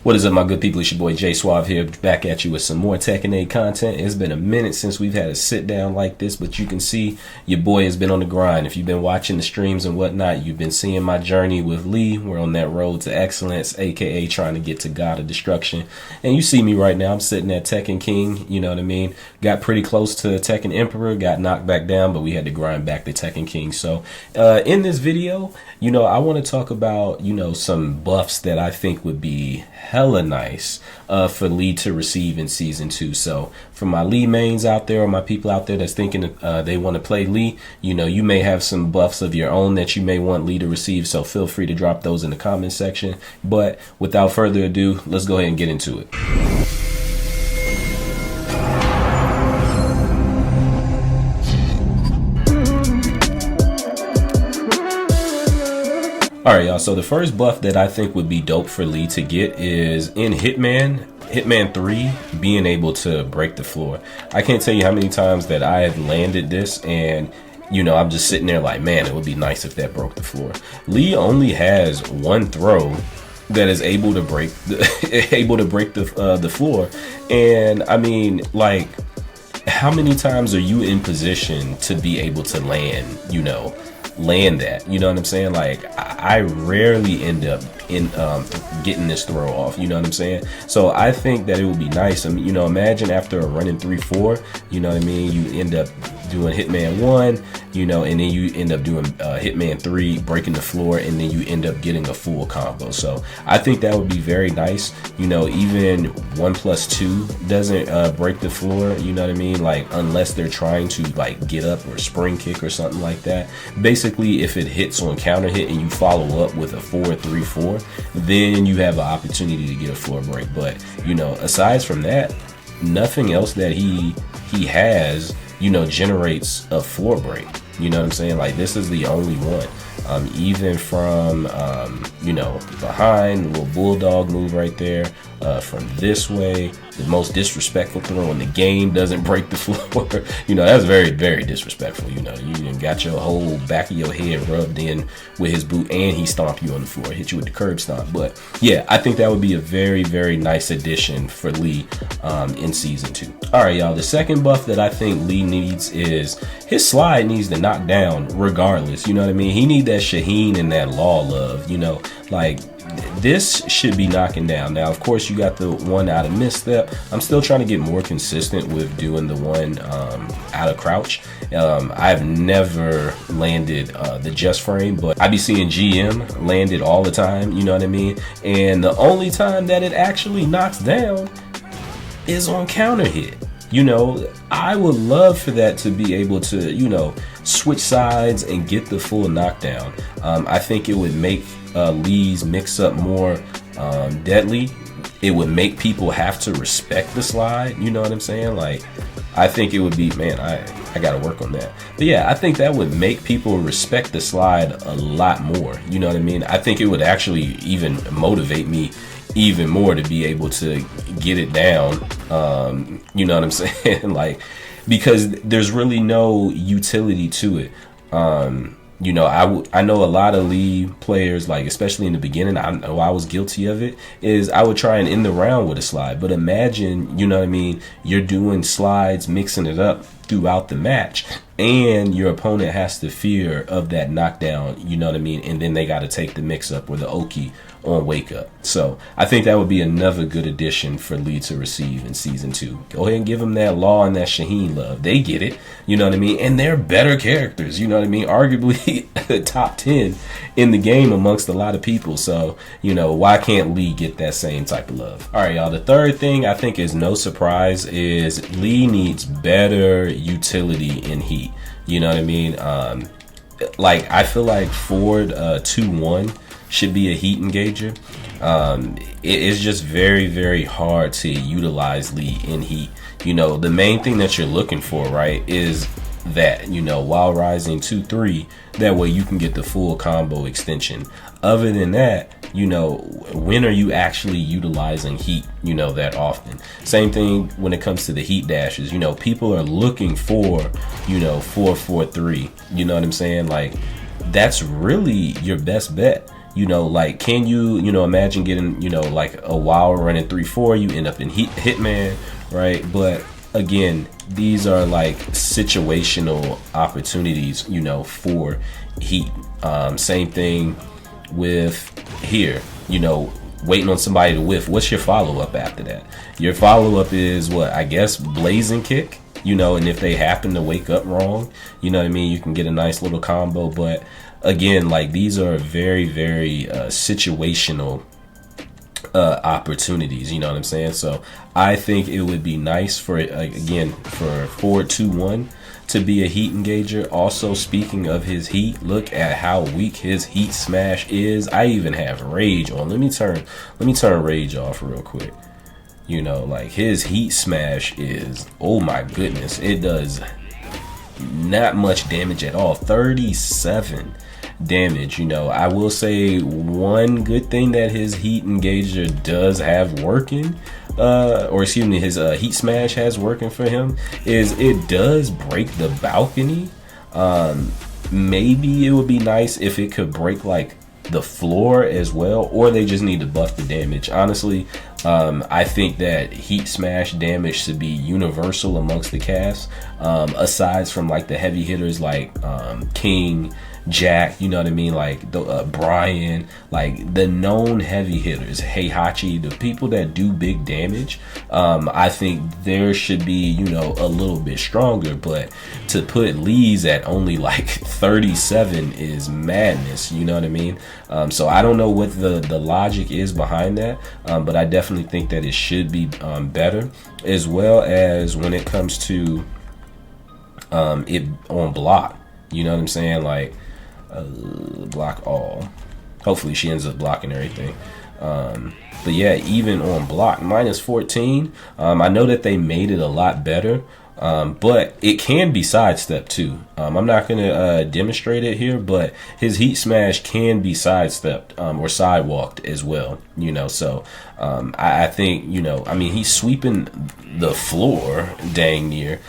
What is up, my good people? It's your boy Jay Suave here, back at you with some more Tekken content. It's been a minute since we've had a sit down like this, but you can see your boy has been on the grind. If you've been watching the streams and whatnot, you've been seeing my journey with Lee. We're on that road to excellence, aka trying to get to God of Destruction. And you see me right now, I'm sitting at Tekken King, you know what I mean? Got pretty close to Tekken Emperor, got knocked back down, but we had to grind back to Tekken King. So in this video, you know, I want to talk about, you know, some buffs that I think would be hella nice for Lee to receive in season 2. So for my Lee mains out there, or my people out there that's thinking they want to play Lee, you know, you may have some buffs of your own that you may want Lee to receive, so feel free to drop those in the comment section. But without further ado, let's go ahead and get into it. Alright, y'all, so the first buff that I think would be dope for Lee to get is in Hitman 3, being able to break the floor. I can't tell you how many times that I have landed this and, you know, I'm just sitting there like, man, it would be nice if that broke the floor. Lee only has one throw that is able to break the floor, and I mean, like, how many times are you in position to be able to land that, you know what I'm saying? Like, I rarely end up in getting this throw off, you know what I'm saying? So I think that it would be nice. I mean, you know, imagine after a running 3-4, you know what I mean, you end up doing Hitman 1, you know, and then you end up doing Hitman 3, breaking the floor, and then you end up getting a full combo. So I think that would be very nice. You know, even 1+2 doesn't break the floor, you know what I mean? Like, unless they're trying to like get up or spring kick or something like that. Basically, if it hits on counter hit and you follow up with a 4-3-4, then you have an opportunity to get a floor break. But, you know, aside from that, nothing else that he has, you know, generates a floor break. You know what I'm saying? Like, this is the only one. Even from, you know, behind, little bulldog move right there, from this way, the most disrespectful throw in the game doesn't break the floor. You know, that's very, very disrespectful. You know, you got your whole back of your head rubbed in with his boot, and he stomped you on the floor, hit you with the curb stomp. But yeah, I think that would be a very, very nice addition for Lee in season 2. All right, y'all, the second buff that I think Lee needs is his slide needs to knock down regardless. You know what I mean? He need that Shaheen and that Law love, you know, like, this should be knocking down. Now, of course, you got the one out of misstep. I'm still trying to get more consistent with doing the one out of crouch. I've never landed the just frame, but I be seeing GM landed all the time, you know what I mean? And the only time that it actually knocks down is on counter hit. You know, I would love for that to be able to, you know, switch sides and get the full knockdown. I think it would make Lee's mix up more deadly. It would make people have to respect the slide, you know what I'm saying? Like, I think it would be, man, I gotta work on that. But yeah, I think that would make people respect the slide a lot more, you know what I mean? I think it would actually even motivate me even more to be able to get it down, you know what I'm saying? Like, because there's really no utility to it. You know, I know a lot of Lee players, like, especially in the beginning, I know I was guilty of it, is I would try and end the round with a slide. But imagine, you know what I mean, you're doing slides, mixing it up throughout the match, and your opponent has the fear of that knockdown, you know what I mean, and then they got to take the mix up or the Oki on wake up. So I think that would be another good addition for Lee to receive in season 2. Go ahead and give him that Law and that Shaheen love. They get it, you know what I mean, and they're better characters, you know what I mean, arguably top 10 in the game amongst a lot of people. So, you know, why can't Lee get that same type of love? All right, y'all, the third thing I think is no surprise is Lee needs better utility in heat. You know what I mean? Like, I feel like Ford 2-1 should be a heat engager. It is just very, very hard to utilize Lee in heat. You know, the main thing that you're looking for, right, is that, you know, while rising 2-3, that way you can get the full combo extension. Other than that, you know, when are you actually utilizing heat, you know, that often? Same thing when it comes to the heat dashes. You know, people are looking for, you know, 4-4-3, you know what I'm saying? Like, that's really your best bet. You know, like, can you, you know, imagine getting, you know, like a while running 3-4, you end up in Hitman, right? But again, these are like situational opportunities, you know, for heat. Same thing with here, you know, waiting on somebody to whiff. What's your follow-up after that? Your follow-up is what, I guess, blazing kick, you know, and if they happen to wake up wrong, you know what I mean, you can get a nice little combo. But again, like, these are very, very situational opportunities, you know what I'm saying? So I think it would be nice for, again, for forward 2-1 to be a heat engager. Also, speaking of his heat, look at how weak his heat smash is. I even have rage on. Let me turn rage off real quick. You know, like, his heat smash is, oh my goodness, it does not much damage at all. 37 damage. You know, I will say one good thing that his heat engager does have working, or excuse me, his heat smash has working for him, is it does break the balcony. Maybe it would be nice if it could break like the floor as well, or they just need to buff the damage. Honestly, I think that heat smash damage should be universal amongst the cast, aside from like the heavy hitters like King, Jack, you know what I mean, like the Brian, like the known heavy hitters, Heihachi, the people that do big damage. I think there should be, you know, a little bit stronger, but to put Lee's at only like 37 is madness, you know what I mean? So I don't know what the logic is behind that, but I definitely think that it should be better, as well as when it comes to it on block, you know what I'm saying, like block all. Hopefully she ends up blocking everything. But yeah, even on block, -14. I know that they made it a lot better, but it can be sidestepped too. I'm not gonna demonstrate it here, but his heat smash can be sidestepped or sidewalked as well, you know. So I think, you know, I mean, he's sweeping the floor dang near.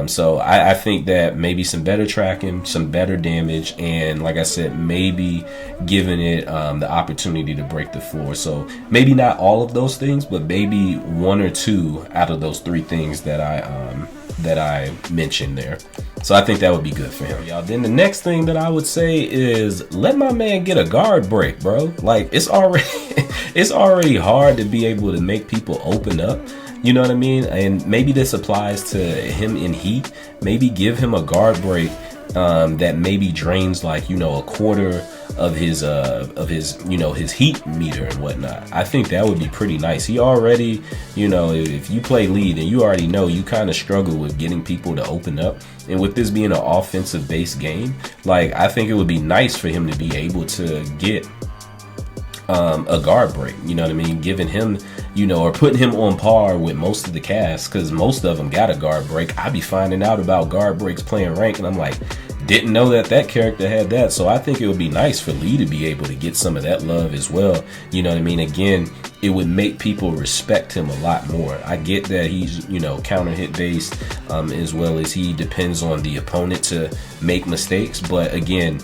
So I think that maybe some better tracking, some better damage, and like I said, maybe giving it the opportunity to break the floor. So maybe not all of those things, but maybe one or two out of those three things that I mentioned there. So I think that would be good for him, y'all. Then the next thing that I would say is let my man get a guard break, bro. Like, it's already hard to be able to make people open up. You know what I mean? And maybe this applies to him in heat. Maybe give him a guard break that maybe drains, like, you know, a quarter of his you know, his heat meter and whatnot. I think that would be pretty nice. He already, you know, if you play lead, and you already know you kind of struggle with getting people to open up, and with this being an offensive based game, like, I think it would be nice for him to be able to get a guard break, you know what I mean, giving him, you know, or putting him on par with most of the cast, because most of them got a guard break. I be finding out about guard breaks playing rank, and I'm like, didn't know that character had that. So I think it would be nice for Lee to be able to get some of that love as well, you know what I mean. Again, it would make people respect him a lot more. I get that he's, you know, counter hit based, as well as he depends on the opponent to make mistakes, but again,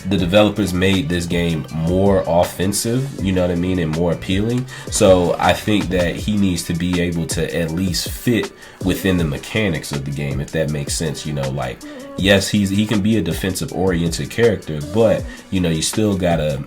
the developers made this game more offensive, you know what I mean, and more appealing. So I think that he needs to be able to at least fit within the mechanics of the game, if that makes sense. You know, like, yes, he can be a defensive oriented character, but, you know, you still gotta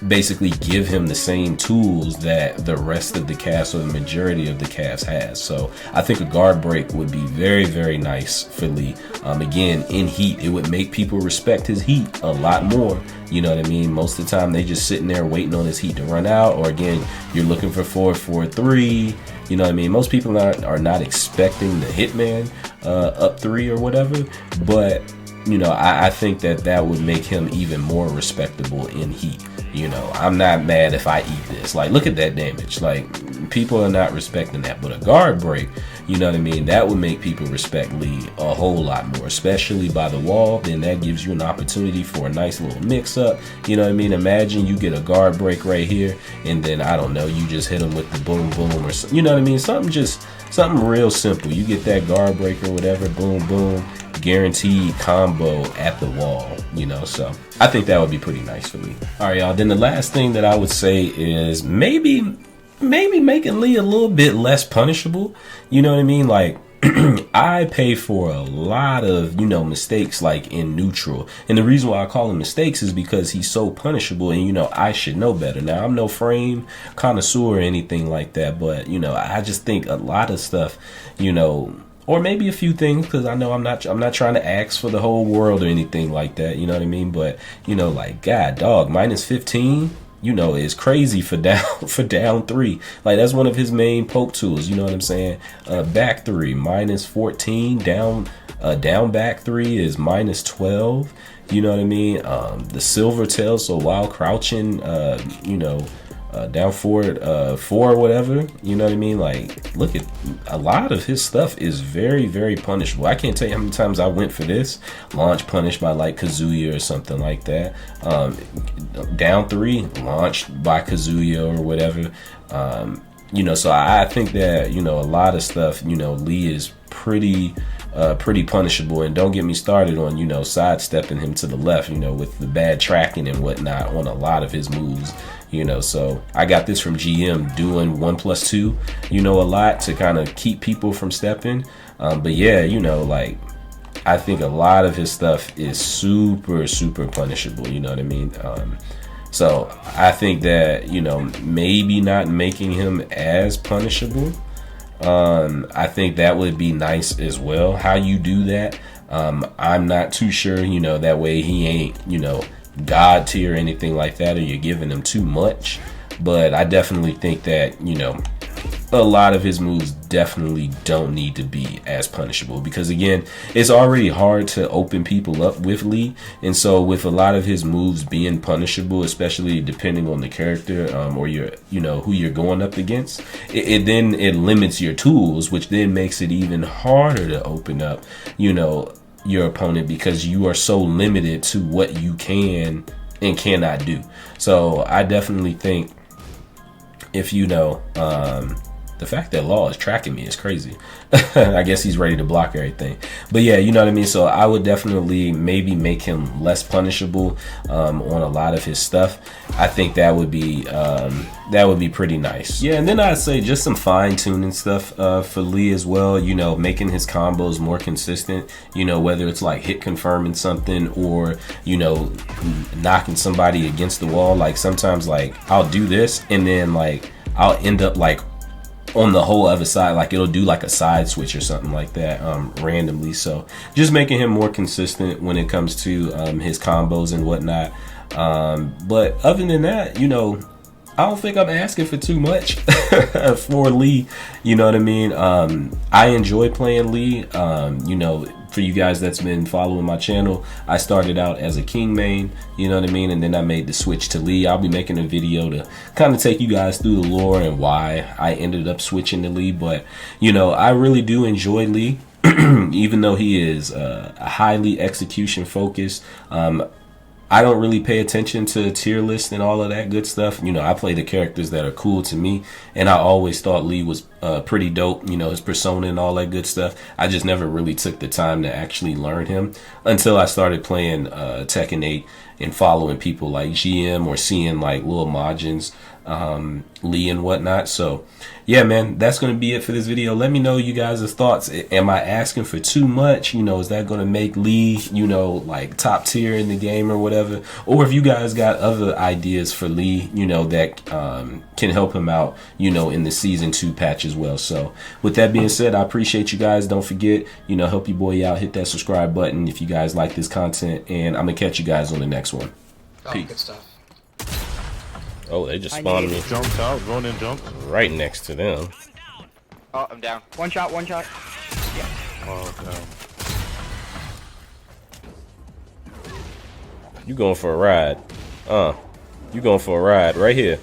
basically give him the same tools that the rest of the cast, or the majority of the cast, has. So I think a guard break would be very, very nice for Lee. Again, in heat, it would make people respect his heat a lot more, you know what I mean. Most of the time they just sitting there waiting on his heat to run out, or again, you're looking for 4-4-3, you know what I mean. Most people are not expecting the hitman up 3 or whatever, but, you know, I think that would make him even more respectable in heat. You know, I'm not mad if I eat this. Like, look at that damage. Like, people are not respecting that. But a guard break, you know what I mean, that would make people respect Lee a whole lot more, especially by the wall. Then that gives you an opportunity for a nice little mix up. You know what I mean? Imagine you get a guard break right here, and then, I don't know, you just hit him with the boom boom, or something. You know what I mean? Something real simple. You get that guard break or whatever, boom boom. guaranteed combo at the wall, you know, so I think that would be pretty nice for Lee. All right, y'all, then the last thing that I would say is maybe making Lee a little bit less punishable, you know what I mean? Like, I pay for a lot of, you know, mistakes like in neutral. And the reason why I call him mistakes is because he's so punishable and, you know, I should know better. Now, I'm no frame connoisseur or anything like that, but, you know, I just think a lot of stuff, you know, or maybe a few things, because I know I'm not trying to ask for the whole world or anything like that, you know what I mean? But, you know, like, God, dog, minus 15, you know, is crazy for down 3. Like, that's one of his main poke tools, you know what I'm saying? Back 3 minus 14, down back 3 is minus 12, you know what I mean? The silver tail, so while crouching, you know, down forward 4 or whatever, you know what I mean? Like, look at a lot of his stuff is very, very punishable. I can't tell you how many times I went for this launch punished by like Kazuya or something like that. Down 3 launched by Kazuya or whatever. You know, so I think that, you know, a lot of stuff, you know, Lee is pretty punishable. And don't get me started on, you know, sidestepping him to the left, you know, with the bad tracking and whatnot on a lot of his moves, you know. So I got this from GM, doing 1+2, you know, a lot to kind of keep people from stepping. But yeah, you know, like, I think a lot of his stuff is super, super punishable, you know what I mean? So I think that, you know, maybe not making him as punishable, I think that would be nice as well. How you do that, I'm not too sure, you know, that way he ain't, you know, God tier or anything like that, or you're giving him too much. But I definitely think that, you know, a lot of his moves definitely don't need to be as punishable, because again, it's already hard to open people up with Lee, and so with a lot of his moves being punishable, especially depending on the character or your, you know, who you're going up against, it then limits your tools, which then makes it even harder to open up, you know, your opponent, because you are so limited to what you can and cannot do. So I definitely think, if you know, the fact that Law is tracking me is crazy. I guess he's ready to block everything. But yeah, you know what I mean? So I would definitely maybe make him less punishable on a lot of his stuff. I think that would be pretty nice. Yeah, and then I'd say just some fine-tuning stuff for Lee as well. You know, making his combos more consistent. You know, whether it's like hit confirming something, or, you know, knocking somebody against the wall. Like, sometimes, like, I'll do this and then, like, I'll end up like on the whole other side, like it'll do like a side switch or something like that randomly. So just making him more consistent when it comes to his combos and whatnot. But other than that, you know, I don't think I'm asking for too much for Lee, you know what I mean? I enjoy playing Lee. You know, for you guys that's been following my channel, I started out as a King main, you know what I mean, and then I made the switch to Lee. I'll be making a video to kind of take you guys through the lore and why I ended up switching to Lee. But, you know, I really do enjoy Lee, even though he is highly execution focused. I don't really pay attention to tier list and all of that good stuff. You know, I play the characters that are cool to me, and I always thought Lee was pretty dope, you know, his persona and all that good stuff. I just never really took the time to actually learn him until I started playing Tekken 8 and following people like GM or seeing like Lil Majin's Lee and whatnot. So yeah, man, that's going to be it for this video. Let me know you guys' thoughts. Am I asking for too much? You know, is that going to make Lee, you know, like top tier in the game or whatever? Or if you guys got other ideas for Lee, you know, that can help him out, you know, in the season 2 patch as well. So with that being said, I appreciate you guys. Don't forget, you know, help your boy out. Hit that subscribe button if you guys like this content, and I'm going to catch you guys on the next one. Peace. Good stuff. Oh, they just spawned me. Jumped out, run and jump. Right next to them. Oh, I'm down. One shot, one shot. Yeah. Oh, damn. You going for a ride. You going for a ride right here.